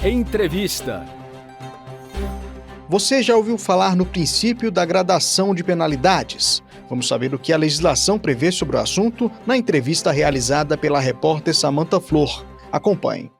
Entrevista. Você já ouviu falar no princípio da gradação de penalidades? Vamos saber o que a legislação prevê sobre o assunto na entrevista realizada pela repórter Samantha Flor. Acompanhe.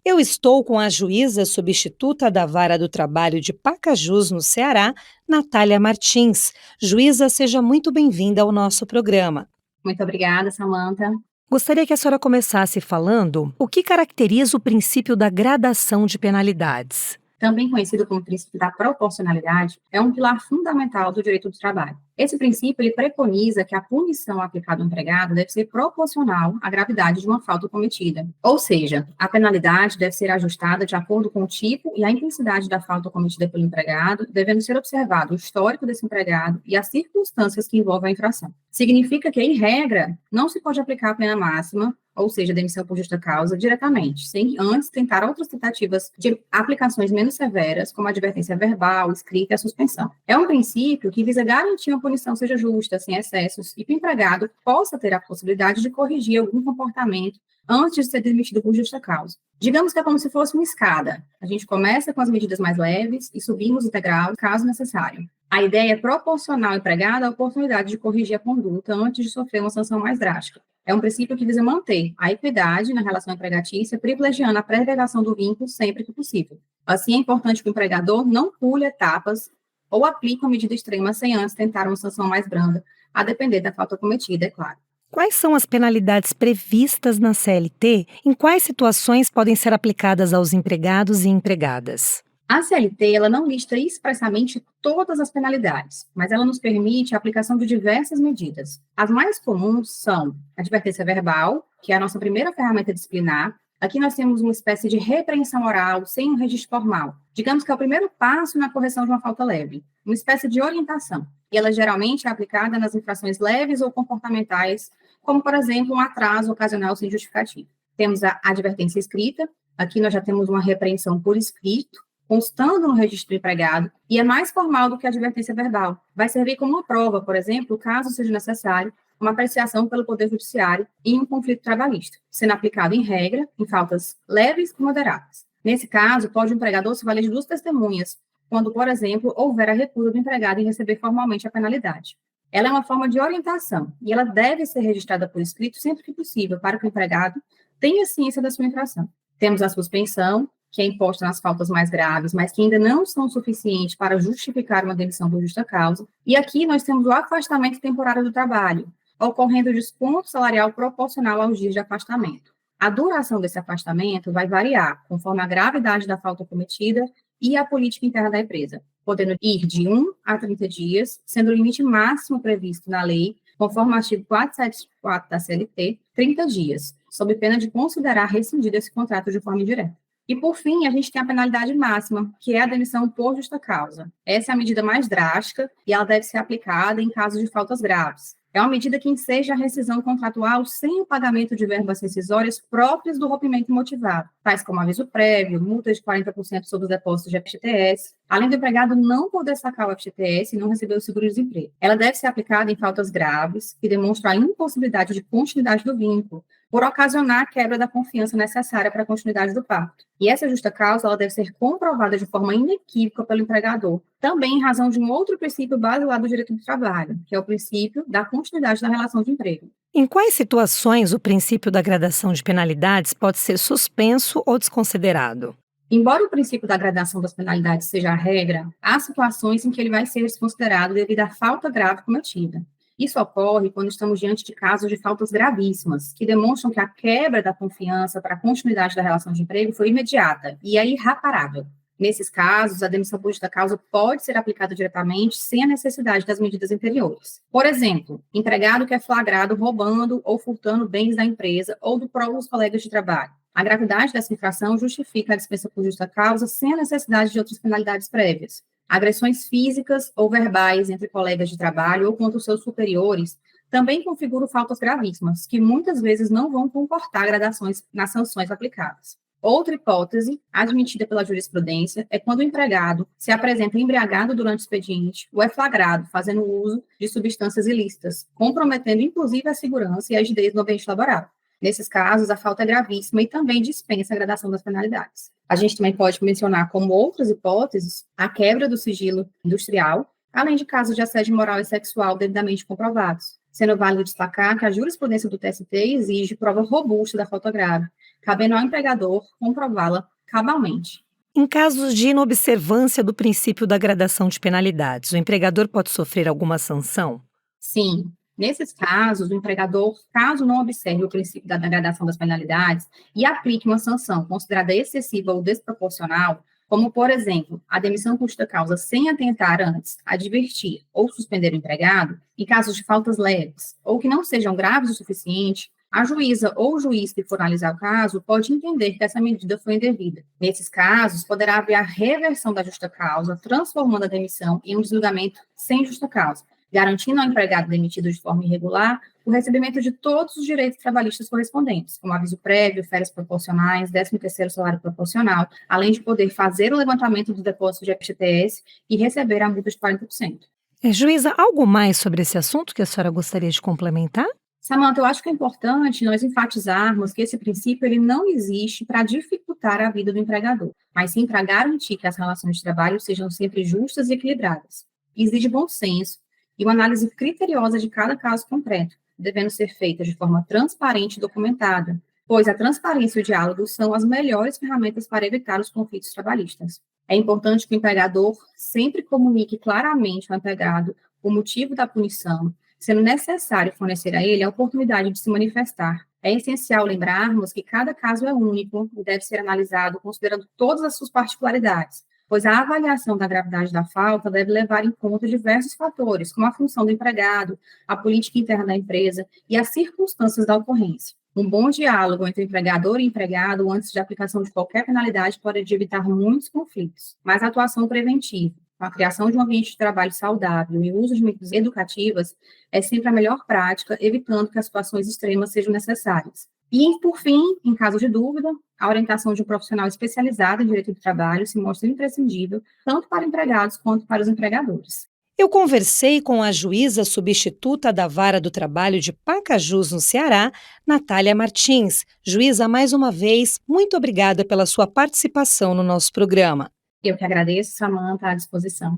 Eu estou com a juíza substituta da Vara do Trabalho de Pacajus, no Ceará, Natália Martins. Juíza, seja muito bem-vinda ao nosso programa. Muito obrigada, Samantha. Gostaria que a senhora começasse falando o que caracteriza o princípio da gradação de penalidades. Também conhecido como princípio da proporcionalidade, é um pilar fundamental do direito do trabalho. Esse princípio ele preconiza que a punição aplicada ao empregado deve ser proporcional à gravidade de uma falta cometida. Ou seja, a penalidade deve ser ajustada de acordo com o tipo e a intensidade da falta cometida pelo empregado, devendo ser observado o histórico desse empregado e as circunstâncias que envolvem a infração. Significa que, em regra, não se pode aplicar a pena máxima, ou seja, demissão por justa causa, diretamente, sem antes tentar outras tentativas de aplicações menos severas, como a advertência verbal, escrita e a suspensão. É um princípio que visa garantir uma punição seja justa, sem excessos, e que o empregado possa ter a possibilidade de corrigir algum comportamento antes de ser demitido por justa causa. Digamos que é como se fosse uma escada. A gente começa com as medidas mais leves e subimos o degrau, caso necessário. A ideia é proporcionar ao empregado a oportunidade de corrigir a conduta antes de sofrer uma sanção mais drástica. É um princípio que visa manter a equidade na relação empregatícia, privilegiando a preservação do vínculo sempre que possível. Assim, é importante que o empregador não pule etapas ou aplique uma medida extrema sem antes tentar uma sanção mais branda, a depender da falta cometida, é claro. Quais são as penalidades previstas na CLT? Em quais situações podem ser aplicadas aos empregados e empregadas? A CLT ela não lista expressamente todas as penalidades, mas ela nos permite a aplicação de diversas medidas. As mais comuns são a advertência verbal, que é a nossa primeira ferramenta disciplinar. Aqui nós temos uma espécie de repreensão oral sem um registro formal. Digamos que é o primeiro passo na correção de uma falta leve, uma espécie de orientação. E ela geralmente é aplicada nas infrações leves ou comportamentais, como, por exemplo, um atraso ocasional sem justificativa. Temos a advertência escrita. Aqui nós já temos uma repreensão por escrito, constando no registro do empregado, e é mais formal do que a advertência verbal. Vai servir como uma prova, por exemplo, caso seja necessário, uma apreciação pelo Poder Judiciário em um conflito trabalhista, sendo aplicado em regra, em faltas leves e moderadas. Nesse caso, pode o empregador se valer de duas testemunhas, quando, por exemplo, houver a recusa do empregado em receber formalmente a penalidade. Ela é uma forma de orientação, e ela deve ser registrada por escrito sempre que possível, para que o empregado tenha ciência da sua infração. Temos a suspensão, que é imposta nas faltas mais graves, mas que ainda não são suficientes para justificar uma demissão por justa causa. E aqui nós temos o afastamento temporário do trabalho, ocorrendo o desconto salarial proporcional aos dias de afastamento. A duração desse afastamento vai variar conforme a gravidade da falta cometida e a política interna da empresa, podendo ir de 1 a 30 dias, sendo o limite máximo previsto na lei, conforme o artigo 474 da CLT, 30 dias, sob pena de considerar rescindido esse contrato de forma indireta. E, por fim, a gente tem a penalidade máxima, que é a demissão por justa causa. Essa é a medida mais drástica e ela deve ser aplicada em casos de faltas graves. É uma medida que enseja a rescisão contratual sem o pagamento de verbas rescisórias próprias do rompimento motivado, tais como aviso prévio, multa de 40% sobre os depósitos de FGTS, além do empregado não poder sacar o FGTS e não receber o seguro-desemprego. Ela deve ser aplicada em faltas graves, que demonstram a impossibilidade de continuidade do vínculo, por ocasionar a quebra da confiança necessária para a continuidade do pacto. E essa justa causa ela deve ser comprovada de forma inequívoca pelo empregador, também em razão de um outro princípio basilar do direito do trabalho, que é o princípio da continuidade da relação de emprego. Em quais situações o princípio da gradação de penalidades pode ser suspenso ou desconsiderado? Embora o princípio da gradação das penalidades seja a regra, há situações em que ele vai ser desconsiderado devido à falta grave cometida. Isso ocorre quando estamos diante de casos de faltas gravíssimas, que demonstram que a quebra da confiança para a continuidade da relação de emprego foi imediata e é irreparável. Nesses casos, a demissão por justa causa pode ser aplicada diretamente sem a necessidade das medidas anteriores. Por exemplo, empregado que é flagrado roubando ou furtando bens da empresa ou do próprio colegas de trabalho. A gravidade dessa infração justifica a dispensa por justa causa sem a necessidade de outras penalidades prévias. Agressões físicas ou verbais entre colegas de trabalho ou contra os seus superiores também configuram faltas gravíssimas, que muitas vezes não vão comportar gradações nas sanções aplicadas. Outra hipótese, admitida pela jurisprudência, é quando o empregado se apresenta embriagado durante o expediente ou é flagrado fazendo uso de substâncias ilícitas, comprometendo inclusive a segurança e a rigidez no ambiente laboral. Nesses casos, a falta é gravíssima e também dispensa a gradação das penalidades. A gente também pode mencionar como outras hipóteses a quebra do sigilo industrial, além de casos de assédio moral e sexual devidamente comprovados, sendo válido destacar que a jurisprudência do TST exige prova robusta da falta grave, cabendo ao empregador comprová-la cabalmente. Em casos de inobservância do princípio da gradação de penalidades, o empregador pode sofrer alguma sanção? Sim, nesses casos, o empregador, caso não observe o princípio da gradação das penalidades e aplique uma sanção considerada excessiva ou desproporcional, como, por exemplo, a demissão por justa causa sem atentar antes, advertir ou suspender o empregado, em casos de faltas leves ou que não sejam graves o suficiente, a juíza ou o juiz que for analisar o caso pode entender que essa medida foi indevida. Nesses casos, poderá haver a reversão da justa causa, transformando a demissão em um desligamento sem justa causa, garantindo ao empregado demitido de forma irregular o recebimento de todos os direitos trabalhistas correspondentes, como aviso prévio, férias proporcionais, 13º salário proporcional, além de poder fazer o levantamento do depósito de FGTS e receber a multa de 40%. Juíza, algo mais sobre esse assunto que a senhora gostaria de complementar? Samanta, eu acho que é importante nós enfatizarmos que esse princípio ele não existe para dificultar a vida do empregador, mas sim para garantir que as relações de trabalho sejam sempre justas e equilibradas. Exige bom senso e uma análise criteriosa de cada caso concreto, devendo ser feita de forma transparente e documentada, pois a transparência e o diálogo são as melhores ferramentas para evitar os conflitos trabalhistas. É importante que o empregador sempre comunique claramente ao empregado o motivo da punição, sendo necessário fornecer a ele a oportunidade de se manifestar. É essencial lembrarmos que cada caso é único e deve ser analisado considerando todas as suas particularidades, pois a avaliação da gravidade da falta deve levar em conta diversos fatores, como a função do empregado, a política interna da empresa e as circunstâncias da ocorrência. Um bom diálogo entre empregador e empregado antes de aplicação de qualquer penalidade pode evitar muitos conflitos, mas a atuação preventiva, com a criação de um ambiente de trabalho saudável e o uso de medidas educativas é sempre a melhor prática, evitando que as situações extremas sejam necessárias. E, por fim, em caso de dúvida, a orientação de um profissional especializado em direito do trabalho se mostra imprescindível, tanto para empregados quanto para os empregadores. Eu conversei com a juíza substituta da Vara do Trabalho de Pacajus, no Ceará, Natália Martins. Juíza, mais uma vez, muito obrigada pela sua participação no nosso programa. Eu que agradeço, Samanta, à disposição.